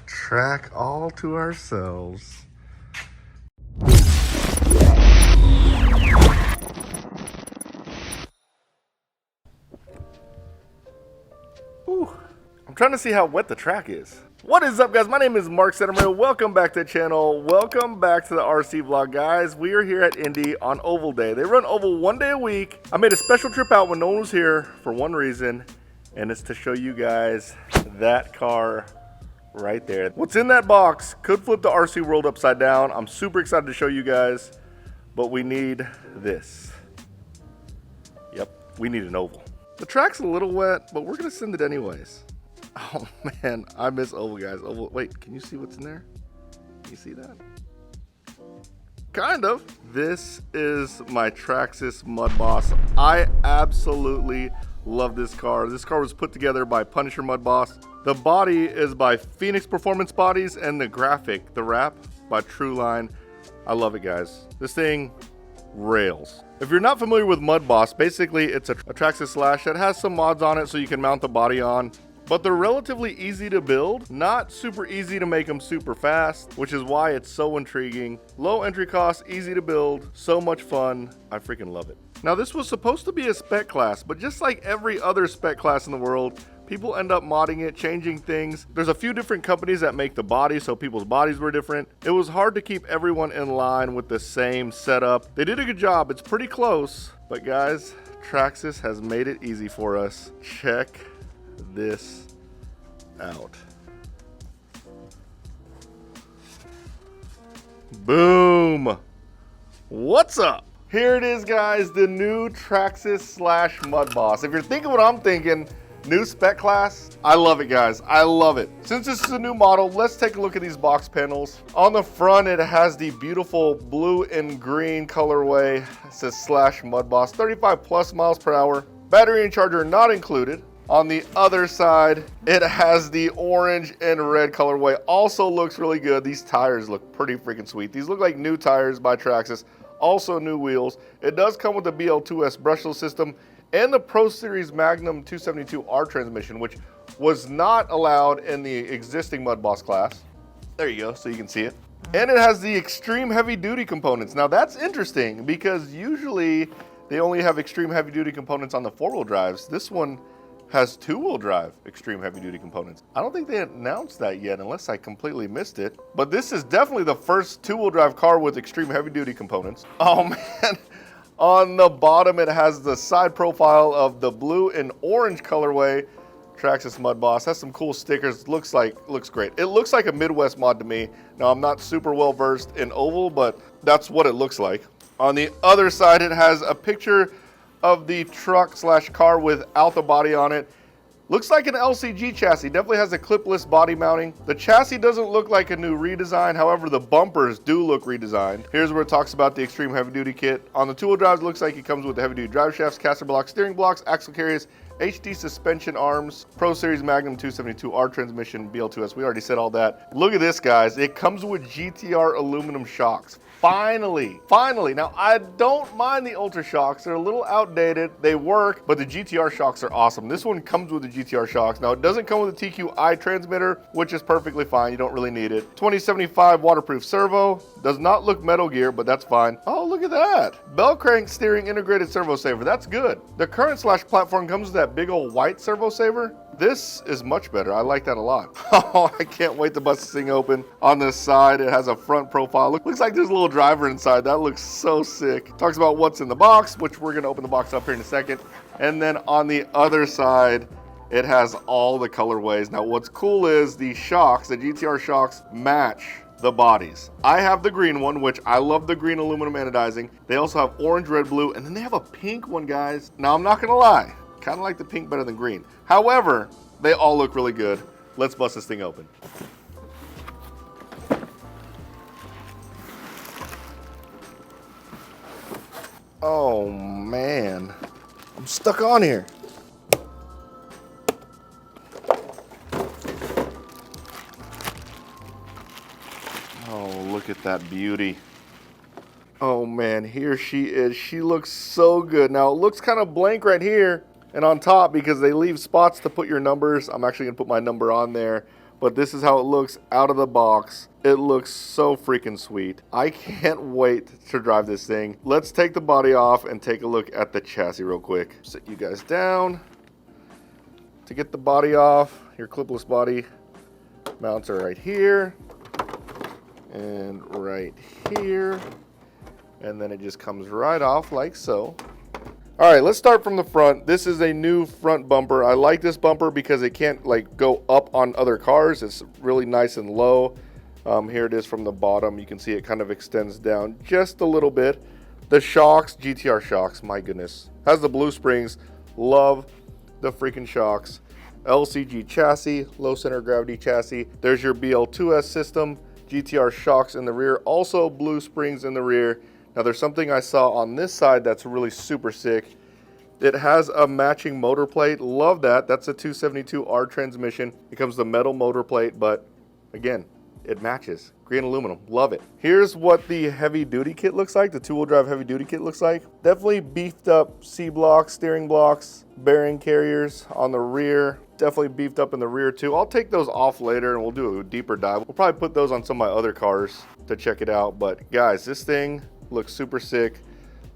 Track all to ourselves. Ooh, I'm trying to see how wet the track is. What is up, guys? My name is Mark Sedemario. Welcome back to the channel. Welcome back to the RC vlog, guys. We are here at Indy on Oval Day. They run Oval one day a week. I made a special trip out when no one was here for one reason, and it's to show you guys that car right there. What's in that box could flip the RC world upside down. I'm super excited to show you guys, but we need this. Yep, we need an oval. The track's a little wet, but we're gonna send it anyways. Oh man, I miss oval, guys. Oval, wait, can you see what's in there? Can you see that? Kind of. This is my Traxxas Mudboss. I absolutely love this car. This car was put together by Punisher Mudboss. The body is by Phoenix Performance Bodies, and the graphic, the wrap, by Trueline. I love it, guys. This thing rails. If you're not familiar with Mudboss, basically it's a Traxxas Slash that has some mods on it so you can mount the body on. But they're relatively easy to build, not super easy to make them super fast, which is why it's so intriguing. Low entry cost, easy to build, so much fun. I freaking love it. Now this was supposed to be a spec class, but just like every other spec class in the world, people end up modding it, changing things. There's a few different companies that make the body, so people's bodies were different. It was hard to keep everyone in line with the same setup. They did a good job, it's pretty close, but guys, Traxxas has made it easy for us. Check this out. Boom. What's up? Here it is, guys, the new Traxxas Slash Mudboss. If you're thinking what I'm thinking, new spec class, I love it, guys. I love it. Since this is a new model, let's take a look at these box panels. On the front, it has the beautiful blue and green colorway. It says Slash Mudboss, 35 plus miles per hour. Battery and charger not included. On the other side, it has the orange and red colorway. Also looks really good. These tires look pretty freaking sweet. These look like new tires by Traxxas. Also new wheels. It does come with the BL2S brushless system and the Pro Series Magnum 272R transmission, which was not allowed in the existing Mudboss class. There you go, so you can see it. And it has the extreme heavy duty components. Now that's interesting because usually they only have extreme heavy duty components on the four-wheel drives. This one has two-wheel drive extreme heavy duty components. I don't think they announced that yet unless I completely missed it. But this is definitely the first two-wheel drive car with extreme heavy duty components. Oh man, on the bottom it has the side profile of the blue and orange colorway. Traxxas Mudboss has some cool stickers. Looks great. It looks like a Midwest mod to me. Now I'm not super well versed in oval, but that's what it looks like. On the other side it has a picture of the truck slash car without the body on it. Looks like an LCG chassis. Definitely has a clipless body mounting. The chassis doesn't look like a new redesign. However, the bumpers do look redesigned. Here's where it talks about the extreme heavy duty kit. On the two-wheel drives, it looks like it comes with the heavy duty drive shafts, caster blocks, steering blocks, axle carriers, HD suspension arms, Pro Series Magnum 272R transmission, BL2S. We already said all that. Look at this, guys. It comes with GTR aluminum shocks. Finally. Now I don't mind the Ultra shocks. They're a little outdated. They work, but the GTR shocks are awesome. This one comes with the GTR shocks. Now it doesn't come with a TQI transmitter, which is perfectly fine. You don't really need it. 2075 waterproof servo. Does not look Metal Gear, but that's fine. Oh, look at that. Bell crank steering integrated servo saver. That's good. The current Slash platform comes with that big old white servo saver. This is much better. I like that a lot. Oh, I can't wait to bust this thing open. On this side, it has a front profile. Looks like there's a little driver inside. That looks so sick. Talks about what's in the box, which we're gonna open the box up here in a second. And then on the other side, it has all the colorways. Now what's cool is the shocks, the GTR shocks, match the bodies. I have the green one, which I love the green aluminum anodizing. They also have orange, red, blue, and then they have a pink one, guys. Now I'm not gonna lie. Kind of like the pink better than green. However, they all look really good. Let's bust this thing open. Oh man, I'm stuck on here. Oh, look at that beauty. Oh man, here she is. She looks so good. Now it looks kind of blank right here, And on top, because they leave spots to put your numbers, I'm actually gonna put my number on there. But this is how it looks out of the box. It looks so freaking sweet. I can't wait to drive this thing. Let's take the body off and take a look at the chassis real quick. Sit you guys down. To get the body off, your clipless body mounts are right here and right here. And then it just comes right off like so. All right, let's start from the front. This is a new front bumper. I like this bumper because it can't like go up on other cars. It's really nice and low. Here it is from the bottom. You can see it kind of extends down just a little bit. The shocks, GTR shocks, my goodness. Has the blue springs. Love the freaking shocks. LCG chassis, low center of gravity chassis. There's your BL2S system. GTR shocks in the rear. Also blue springs in the rear. Now there's something I saw on this side that's really super sick. It has a matching motor plate. Love that. That's a 272R transmission. It comes with a metal motor plate, but again, it matches. Green aluminum. Love it. Here's what the heavy duty kit looks like. The two-wheel drive heavy duty kit looks like. Definitely beefed up C-blocks, steering blocks, bearing carriers on the rear. Definitely beefed up in the rear too. I'll take those off later and we'll do a deeper dive. We'll probably put those on some of my other cars to check it out. But guys, this thing looks super sick.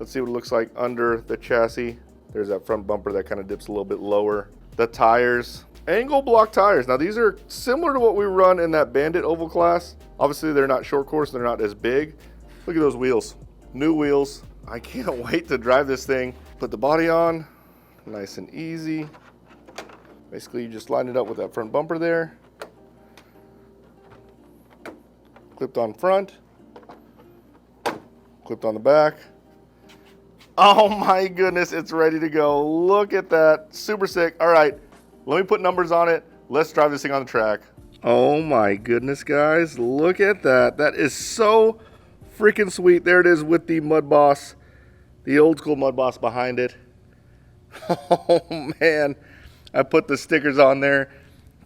Let's see what it looks like under the chassis. There's that front bumper that kind of dips a little bit lower. The tires, angle block tires. Now these are similar to what we run in that Bandit oval class. Obviously they're not short course, they're not as big. Look at those wheels, new wheels. I can't wait to drive this thing. Put the body on, nice and easy. Basically you just line it up with that front bumper there. Clipped on front. Clipped on the back. Oh my goodness, it's ready to go. Look at that, super sick. All right, let me put numbers on it. Let's drive this thing on the track. Oh my goodness, guys, look at that. That is so freaking sweet. There it is with the Mudboss, the old school Mudboss behind it. Oh man, I put the stickers on there.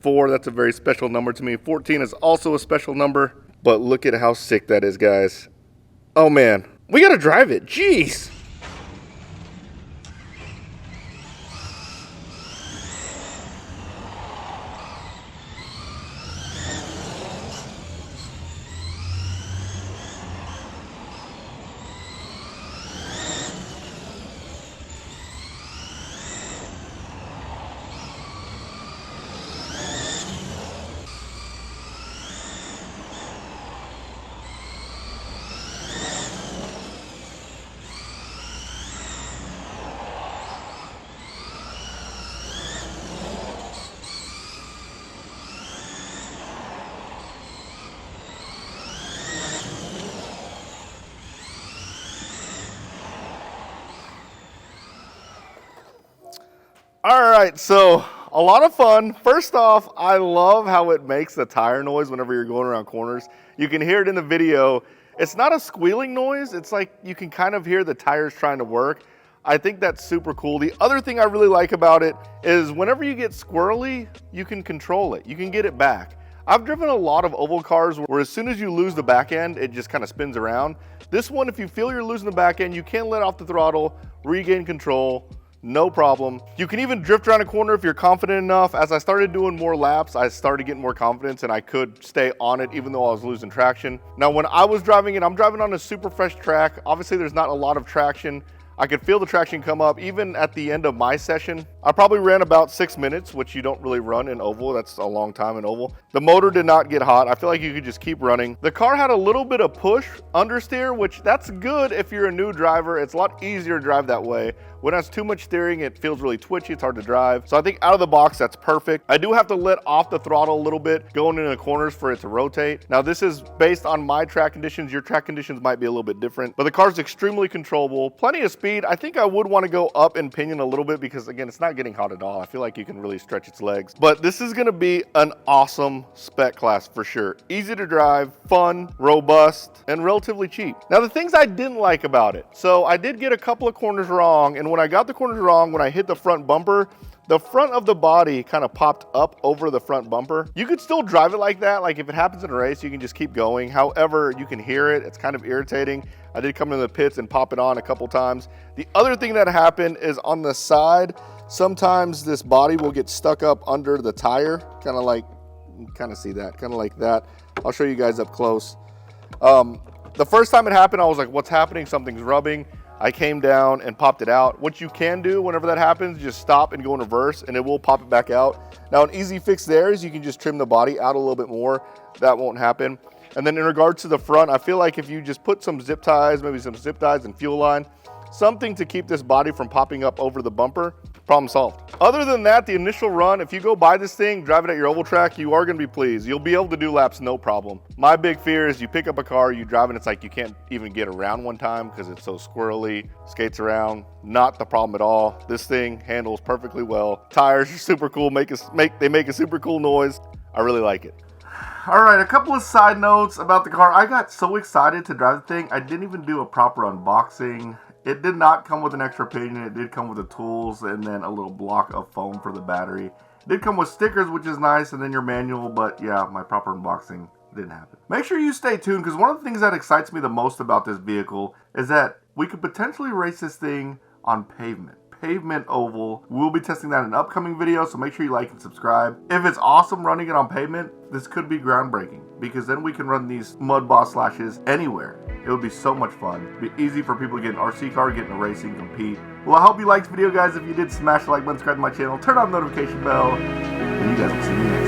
4, that's a very special number to me. 14 is also a special number, but look at how sick that is, guys. Oh man, we gotta drive it, jeez. All right, so a lot of fun. First off, I love how it makes the tire noise whenever you're going around corners. You can hear it in the video. It's not a squealing noise. It's like you can kind of hear the tires trying to work. I think that's super cool. The other thing I really like about it is whenever you get squirrely, you can control it. You can get it back. I've driven a lot of oval cars where as soon as you lose the back end, it just kind of spins around. This one, if you feel you're losing the back end, you can let off the throttle, regain control. No problem. You can even drift around a corner if you're confident enough. As I started doing more laps, I started getting more confidence and I could stay on it even though I was losing traction. Now, when I was driving it, I'm driving on a super fresh track. Obviously, there's not a lot of traction. I could feel the traction come up even at the end of my session. I probably ran about 6 minutes, which you don't really run in oval. That's a long time in oval. The motor did not get hot. I feel like you could just keep running. The car had a little bit of push understeer, which that's good if you're a new driver. It's a lot easier to drive that way. When it has too much steering, it feels really twitchy. It's hard to drive. So I think out of the box, that's perfect. I do have to let off the throttle a little bit going into the corners for it to rotate. Now, this is based on my track conditions. Your track conditions might be a little bit different, but the car's extremely controllable. Plenty of speed. I think I would want to go up in pinion a little bit because, again, it's not getting hot at all. I feel like you can really stretch its legs. But this is going to be an awesome spec class for sure. Easy to drive, fun, robust, and relatively cheap. Now, the things I didn't like about it. So I did get a couple of corners wrong, and when I got the corners wrong, when I hit the front bumper, the front of the body kind of popped up over the front bumper. You could still drive it like that. Like if it happens in a race, you can just keep going. However, you can hear it. It's kind of irritating. I did come into the pits and pop it on a couple times. The other thing that happened is on the side, Sometimes this body will get stuck up under the tire, kind of like, you can kind of see that, kind of like that. I'll show you guys up close. The first time it happened, I was like, what's happening? Something's rubbing. I came down and popped it out. What you can do whenever that happens, just stop and go in reverse and it will pop it back out. Now an easy fix there is you can just trim the body out a little bit more. That won't happen. And then in regards to the front, I feel like if you just put some zip ties, maybe some zip ties and fuel line, something to keep this body from popping up over the bumper, problem solved. Other than that, the initial run, if you go buy this thing, drive it at your oval track, you are gonna be pleased. You'll be able to do laps no problem. My big fear is you pick up a car, you drive it, it's like you can't even get around one time because it's so squirrely, skates around. Not the problem at all. This thing handles perfectly well. Tires are super cool, they make a super cool noise. I really like it. All right, a couple of side notes about the car. I got so excited to drive the thing, I didn't even do a proper unboxing. It did not come with an extra pinion. It did come with the tools and then a little block of foam for the battery. It did come with stickers, which is nice, and then your manual, but yeah, my proper unboxing didn't happen. Make sure you stay tuned, because one of the things that excites me the most about this vehicle is that we could potentially race this thing on pavement oval. We'll be testing that in an upcoming video, so make sure you like and subscribe. If it's awesome running it on pavement, this could be groundbreaking, because then we can run these Mudboss slashes anywhere. It would be so much fun. It'd be easy for people to get an RC car, get in a racing, compete. Well, I hope you liked this video, guys. If you did, smash the like button, subscribe to my channel, turn on the notification bell, and you guys will see me next time.